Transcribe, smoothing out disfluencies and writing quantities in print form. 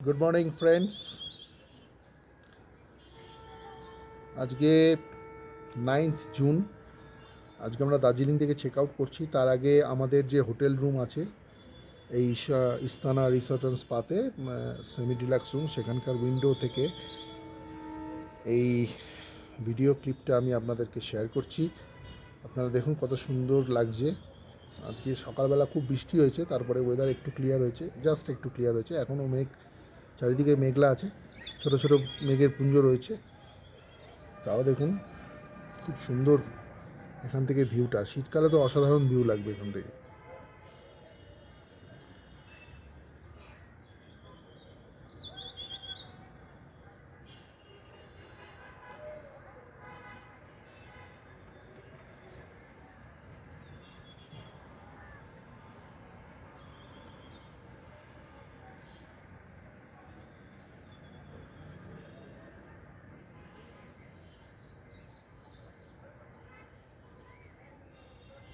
Good morning friends. আজকে 9th June. আজকে আমরা দার্জিলিং থেকে চেক আউট করছি। তার আগে আমাদের যে হোটেল রুম আছে এই ইস্তানা রিসর্ট অ্যান্ড স্পাতে, সেমি ডিলাক্স রুম, সেখানকার উইন্ডো থেকে এই ভিডিও ক্লিপটা আমি আপনাদেরকে শেয়ার করছি। আপনারা দেখুন কত সুন্দর লাগছে। আজকে সকালবেলা খুব বৃষ্টি হয়েছে, তারপরে ওয়েদার একটু ক্লিয়ার হয়েছে, জাস্ট একটু ক্লিয়ার হয়েছে। এখনও মেঘ, চারিদিকে মেঘলা আছে, ছোট ছোট মেঘের পুঞ্জ রয়েছে। তাও দেখুন খুব সুন্দর এখান থেকে ভিউটা। শীতকালে তো অসাধারণ ভিউ লাগবে এখান থেকে।